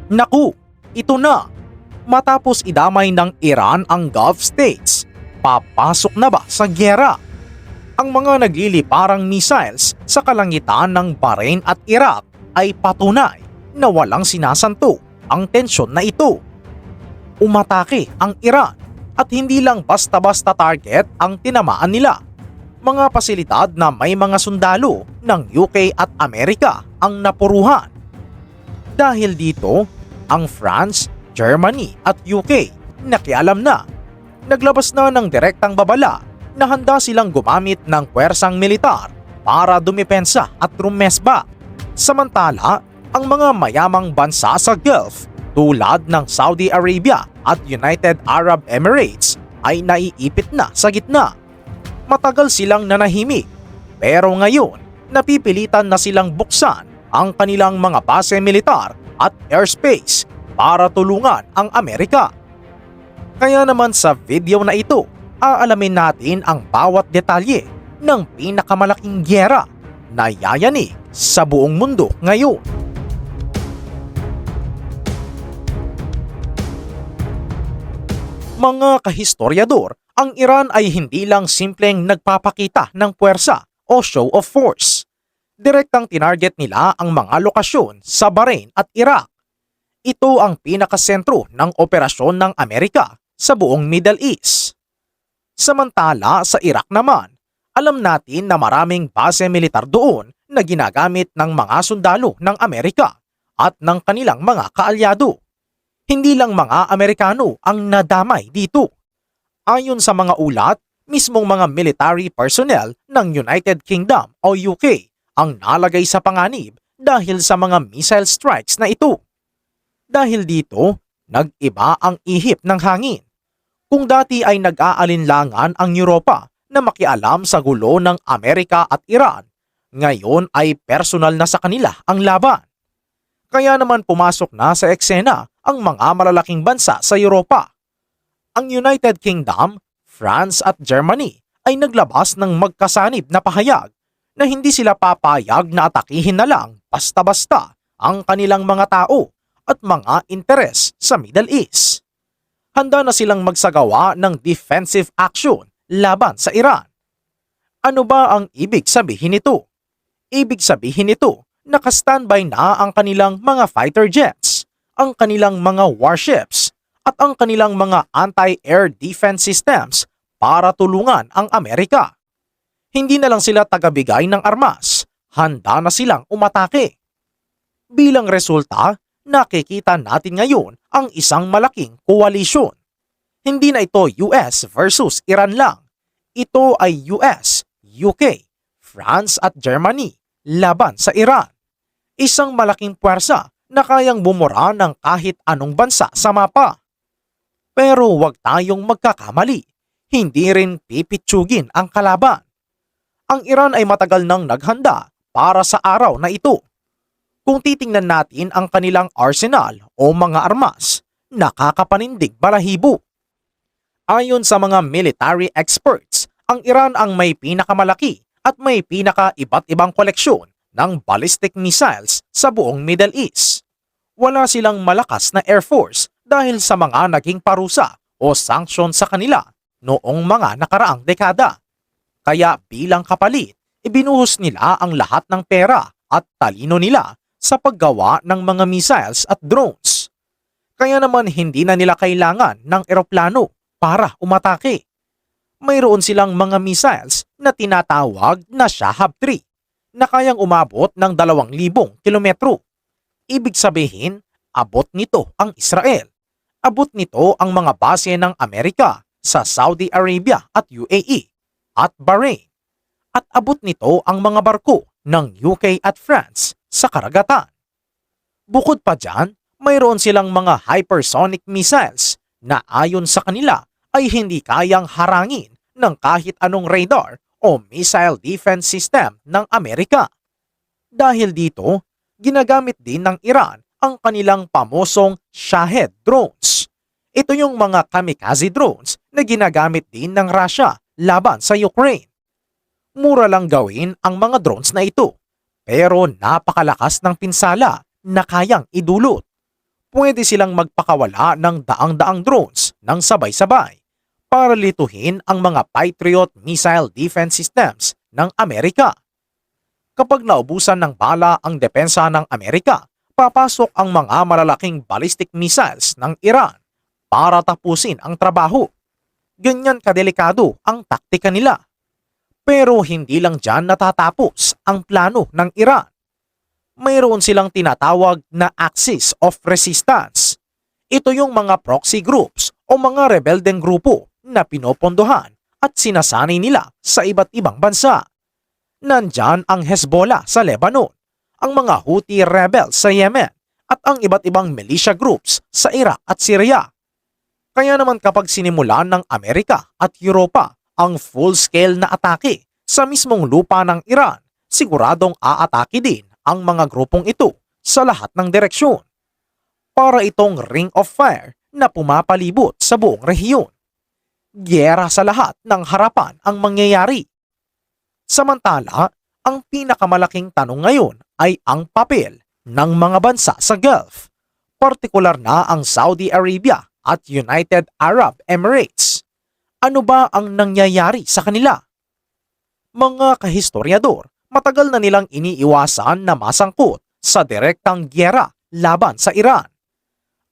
Naku, ito na! Matapos idamay ng Iran ang Gulf States, papasok na ba sa gyera? Ang mga nagliliparang missiles sa kalangitan ng Bahrain at Iraq ay patunay na walang sinasanto ang tensyon na ito. Umatake ang Iran at hindi lang basta-basta target ang tinamaan nila. Mga pasilidad na may mga sundalo ng UK at Amerika ang napuruhan. Dahil dito, ang France, Germany at UK nakialam na. Naglabas na ng direktang babala na handa silang gumamit ng puwersang militar para dumepensa at rumesba. Samantala, ang mga mayamang bansa sa Gulf tulad ng Saudi Arabia at United Arab Emirates ay naiipit na sa gitna. Matagal silang nanahimik, pero ngayon napipilitan na silang buksan ang kanilang mga base militar at airspace para tulungan ang Amerika. Kaya naman sa video na ito, aalamin natin ang bawat detalye ng pinakamalaking gyera na yayanig sa buong mundo ngayon. Mga kahistoryador, ang Iran ay hindi lang simpleng nagpapakita ng puwersa o show of force. Direktang tinarget nila ang mga lokasyon sa Bahrain at Iraq. Ito ang pinakasentro ng operasyon ng Amerika sa buong Middle East. Samantala sa Iraq naman, alam natin na maraming base militar doon na ginagamit ng mga sundalo ng Amerika at ng kanilang mga kaalyado. Hindi lang mga Amerikano ang nadamay dito. Ayon sa mga ulat, mismong mga military personnel ng United Kingdom o UK ang nalagay sa panganib dahil sa mga missile strikes na ito. Dahil dito, nag-iba ang ihip ng hangin. Kung dati ay nag-aalinlangan ang Europa na makialam sa gulo ng Amerika at Iran, ngayon ay personal na sa kanila ang laban. Kaya naman pumasok na sa eksena ang mga malalaking bansa sa Europa. Ang United Kingdom, France at Germany ay naglabas ng magkasanib na pahayag na hindi sila papayag na atakihin na lang basta-basta ang kanilang mga tao at mga interes sa Middle East. Handa na silang magsagawa ng defensive action laban sa Iran. Ano ba ang ibig sabihin nito? Ibig sabihin nito, naka-standby na ang kanilang mga fighter jets, ang kanilang mga warships, at ang kanilang mga anti-air defense systems para tulungan ang Amerika. Hindi na lang sila tagabigay ng armas, handa na silang umatake. Bilang resulta, nakikita natin ngayon ang isang malaking koalisyon. Hindi na ito US versus Iran lang. Ito ay US, UK, France at Germany laban sa Iran. Isang malaking puwersa na kayang bumura ng kahit anong bansa sa mapa. Pero huwag tayong magkakamali. Hindi rin pipitsugin ang kalaban. Ang Iran ay matagal nang naghanda para sa araw na ito. Kung titingnan natin ang kanilang arsenal o mga armas, nakakapanindig balahibo. Ayon sa mga military experts, ang Iran ang may pinakamalaki at may pinaka-iba't ibang koleksyon ng ballistic missiles sa buong Middle East. Wala silang malakas na air force dahil sa mga naging parusa o sanction sa kanila noong mga nakaraang dekada. Kaya bilang kapalit, ibinuhos nila ang lahat ng pera at talino nila sa paggawa ng mga missiles at drones. Kaya naman hindi na nila kailangan ng eroplano para umatake. Mayroon silang mga missiles na tinatawag na Shahab-3 na kayang umabot ng 2,000 kilometro. Ibig sabihin, abot nito ang Israel. Abot nito ang mga base ng Amerika sa Saudi Arabia at UAE at Bahrain. At abot nito ang mga barko ng UK at France sa karagatan. Bukod pa dyan, mayroon silang mga hypersonic missiles na ayon sa kanila ay hindi kayang harangin ng kahit anong radar o missile defense system ng Amerika. Dahil dito, ginagamit din ng Iran ang kanilang pamosong Shahed drones. Ito yung mga kamikaze drones na ginagamit din ng Russia laban sa Ukraine. Mura lang gawin ang mga drones na ito, pero napakalakas ng pinsala na kayang idulot. Pwede silang magpakawala ng daang-daang drones ng sabay-sabay para lituhin ang mga Patriot missile defense systems ng Amerika. Kapag naubusan ng bala ang depensa ng Amerika, papasok ang mga malalaking ballistic missiles ng Iran para tapusin ang trabaho. Ganyan kadelikado ang taktika nila. Pero hindi lang dyan natatapos ang plano ng Iran. Mayroon silang tinatawag na axis of resistance. Ito yung mga proxy groups o mga rebeldeng grupo na pinopondohan at sinasanay nila sa iba't ibang bansa. Nandyan ang Hezbollah sa Lebanon, ang mga Houthi rebels sa Yemen at ang iba't ibang militia groups sa Iraq at Syria. Kaya naman kapag sinimulan ng Amerika at Europa ang full-scale na atake sa mismong lupa ng Iran, siguradong aatake din ang mga grupong ito sa lahat ng direksyon. Para itong ring of fire na pumapalibot sa buong rehiyon. Giyera sa lahat ng harapan ang mangyayari. Samantala, ang pinakamalaking tanong ngayon ay ang papel ng mga bansa sa Gulf, partikular na ang Saudi Arabia at United Arab Emirates. Ano ba ang nangyayari sa kanila? Mga kahistoryador, matagal na nilang iniiwasan na masangkot sa direktang giyera laban sa Iran.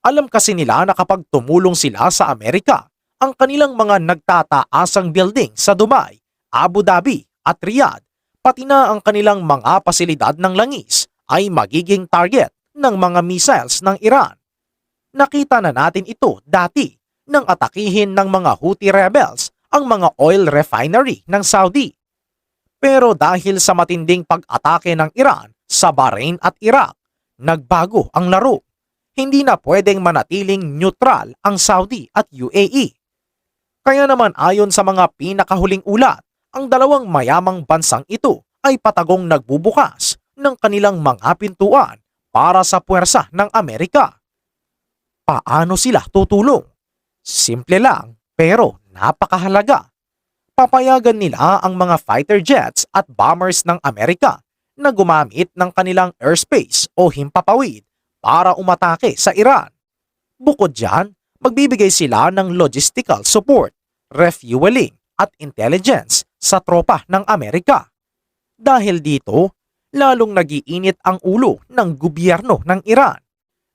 Alam kasi nila na kapag tumulong sila sa Amerika, ang kanilang mga nagtataasang building sa Dubai, Abu Dhabi at Riyadh, pati na ang kanilang mga pasilidad ng langis ay magiging target ng mga missiles ng Iran. Nakita na natin ito dati nang atakihin ng mga Houthi rebels ang mga oil refinery ng Saudi. Pero dahil sa matinding pag-atake ng Iran sa Bahrain at Iraq, nagbago ang laro. Hindi na pwedeng manatiling neutral ang Saudi at UAE. Kaya naman ayon sa mga pinakahuling ulat, ang dalawang mayamang bansang ito ay patagong nagbubukas ng kanilang mga pintuan para sa puwersa ng Amerika. Paano sila tutulong? Simple lang pero napakahalaga. Papayagan nila ang mga fighter jets at bombers ng Amerika na gumamit ng kanilang airspace o himpapawid para umatake sa Iran. Bukod dyan, magbibigay sila ng logistical support, refueling at intelligence sa tropa ng Amerika. Dahil dito, lalong nagiinit ang ulo ng gobyerno ng Iran.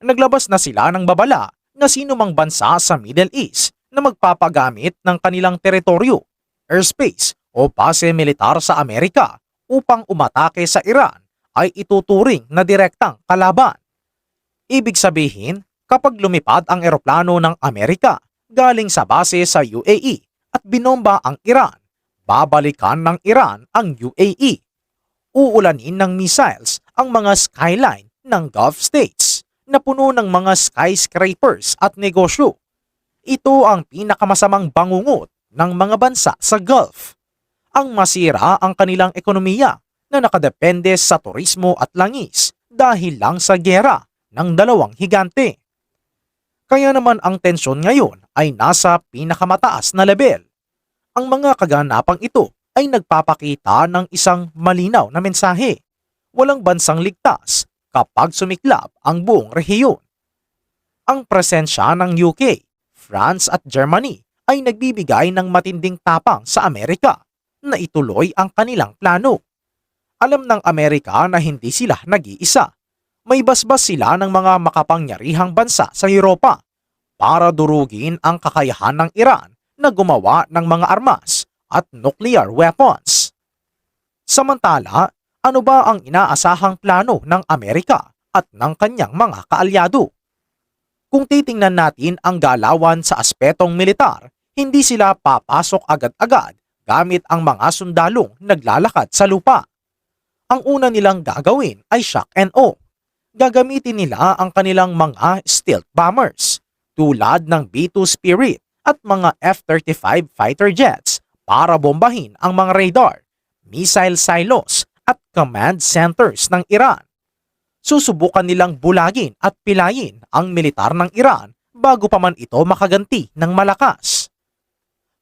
Naglabas na sila ng babala na sino mang bansa sa Middle East na magpapagamit ng kanilang teritoryo, airspace o base militar sa Amerika upang umatake sa Iran ay ituturing na direktang kalaban. Ibig sabihin, kapag lumipad ang eroplano ng Amerika galing sa base sa UAE at binomba ang Iran, babalikan ng Iran ang UAE. Uulanin ng missiles ang mga skyline ng Gulf states na puno ng mga skyscrapers at negosyo. Ito ang pinakamasamang bangungot ng mga bansa sa Gulf. Ang masira ang kanilang ekonomiya na nakadepende sa turismo at langis dahil lang sa giyera ng dalawang higante. Kaya naman ang tensyon ngayon ay nasa pinakamataas na level. Ang mga kaganapang ito ay nagpapakita ng isang malinaw na mensahe. Walang bansang ligtas kapag sumiklab ang buong rehiyon. Ang presensya ng UK, France at Germany ay nagbibigay ng matinding tapang sa Amerika na ituloy ang kanilang plano. Alam ng Amerika na hindi sila nag-iisa. May basbas sila ng mga makapangyarihang bansa sa Europa para durugin ang kakayahan ng Iran na gumawa ng mga armas at nuclear weapons. Samantala, ano ba ang inaasahang plano ng Amerika at ng kanyang mga kaalyado? Kung titingnan natin ang galawan sa aspetong militar, hindi sila papasok agad-agad gamit ang mga sundalong naglalakad sa lupa. Ang una nilang gagawin ay shock and awe. Gagamitin nila ang kanilang mga stealth bombers tulad ng B-2 Spirit at mga F-35 fighter jets para bombahin ang mga radar, missile silos at command centers ng Iran. Susubukan nilang bulagin at pilayin ang militar ng Iran bago pa man ito makaganti ng malakas.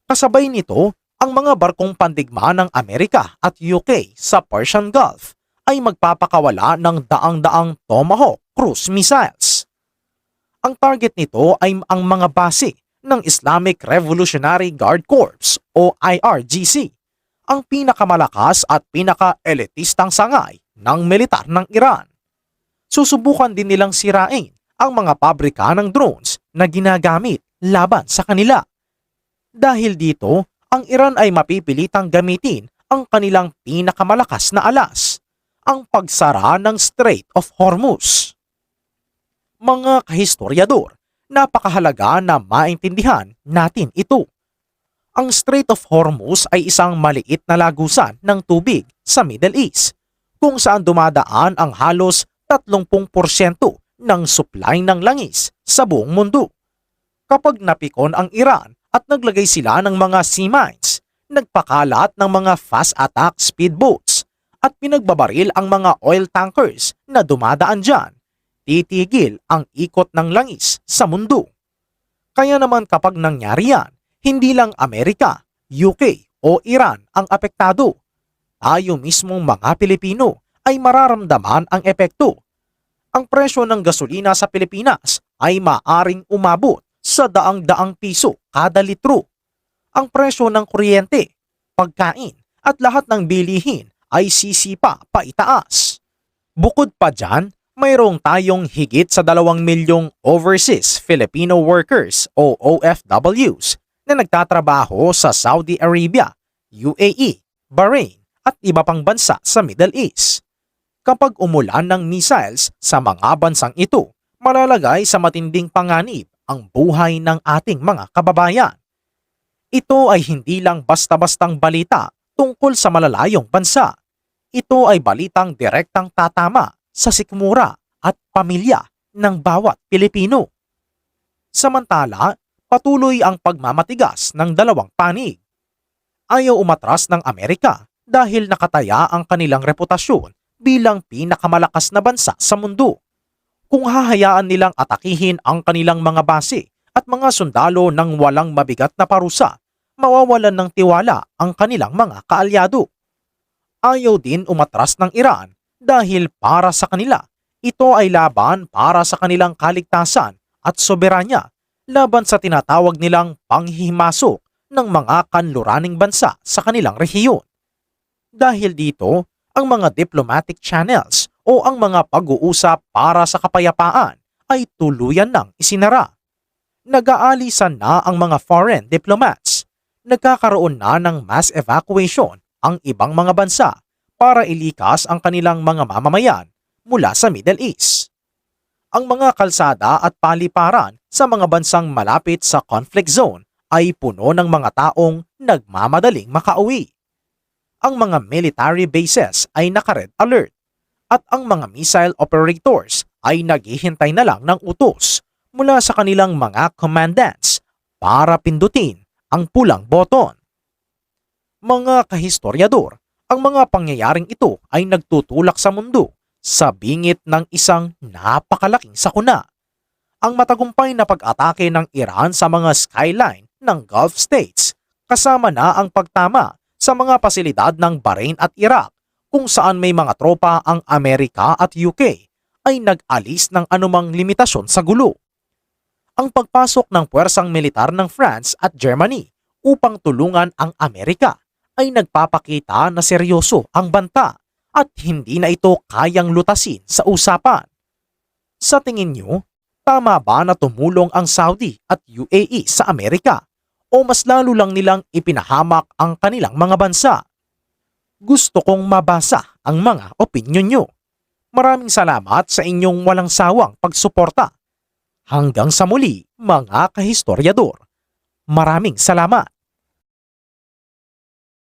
Kasabay nito, ang mga barkong pandigma ng Amerika at UK sa Persian Gulf ay magpapakawala ng daang-daang Tomahawk cruise missiles. Ang target nito ay ang mga base ng Islamic Revolutionary Guard Corps o IRGC, ang pinakamalakas at pinaka-elitistang sangay ng militar ng Iran. Susubukan din nilang sirain ang mga pabrika ng drones na ginagamit laban sa kanila. Dahil dito, ang Iran ay mapipilitang gamitin ang kanilang pinakamalakas na alas, ang pagsara ng Strait of Hormuz. Mga kahistoryador, napakahalaga na maintindihan natin ito. Ang Strait of Hormuz ay isang maliit na lagusan ng tubig sa Middle East, kung saan dumadaan ang halos 30% ng supply ng langis sa buong mundo. Kapag napikon ang Iran at naglagay sila ng mga sea mines, nagpakalat ng mga fast attack speedboats at pinagbabaril ang mga oil tankers na dumadaan dyan, titigil ang ikot ng langis sa mundo. Kaya naman kapag nangyari yan, hindi lang Amerika, UK o Iran ang apektado. Tayo mismong mga Pilipino ay mararamdaman ang epekto. Ang presyo ng gasolina sa Pilipinas ay maaring umabot sa daang-daang piso kada litro. Ang presyo ng kuryente, pagkain at lahat ng bilihin ay sisipa pa itaas. Bukod pa dyan, mayroong tayong higit sa 2 milyong overseas Filipino workers o OFWs na nagtatrabaho sa Saudi Arabia, UAE, Bahrain at iba pang bansa sa Middle East. Kapag umulan ng missiles sa mga bansang ito, malalagay sa matinding panganib ang buhay ng ating mga kababayan. Ito ay hindi lang basta-bastang balita tungkol sa malalayong bansa. Ito ay balitang direktang tatama sa sikmura at pamilya ng bawat Pilipino. Samantala, patuloy ang pagmamatigas ng dalawang panig. Ayaw umatras ng Amerika dahil nakataya ang kanilang reputasyon bilang pinakamalakas na bansa sa mundo. Kung hahayaan nilang atakihin ang kanilang mga base at mga sundalo ng walang mabigat na parusa, mawawalan ng tiwala ang kanilang mga kaalyado. Ayaw din umatras ng Iran dahil para sa kanila, ito ay laban para sa kanilang kaligtasan at soberanya laban sa tinatawag nilang panghihimasok ng mga kanluraning bansa sa kanilang rehiyon. Dahil dito, ang mga diplomatic channels o ang mga pag-uusap para sa kapayapaan ay tuluyan ng isinara. Nag-aalisan na ang mga foreign diplomats. Nagkakaroon na ng mass evacuation ang ibang mga bansa para ilikas ang kanilang mga mamamayan mula sa Middle East. Ang mga kalsada at paliparan sa mga bansang malapit sa conflict zone ay puno ng mga taong nagmamadaling makauwi. Ang mga military bases ay naka-red alert at ang mga missile operators ay naghihintay na lang ng utos mula sa kanilang mga commandants para pindutin ang pulang boton. Mga kahistoryador, ang mga pangyayaring ito ay nagtutulak sa mundo sa bingit ng isang napakalaking sakuna. Ang matagumpay na pag-atake ng Iran sa mga skyline ng Gulf States kasama na ang pagtama sa mga pasilidad ng Bahrain at Iraq kung saan may mga tropa ang Amerika at UK ay nag-alis ng anumang limitasyon sa gulo. Ang pagpasok ng puwersang militar ng France at Germany upang tulungan ang Amerika ay nagpapakita na seryoso ang banta at hindi na ito kayang lutasin sa usapan. Sa tingin nyo, tama ba na tumulong ang Saudi at UAE sa Amerika o mas lalo lang nilang ipinahamak ang kanilang mga bansa? Gusto kong mabasa ang mga opinyon nyo. Maraming salamat sa inyong walang sawang pagsuporta. Hanggang sa muli, mga kahistoryador. Maraming salamat.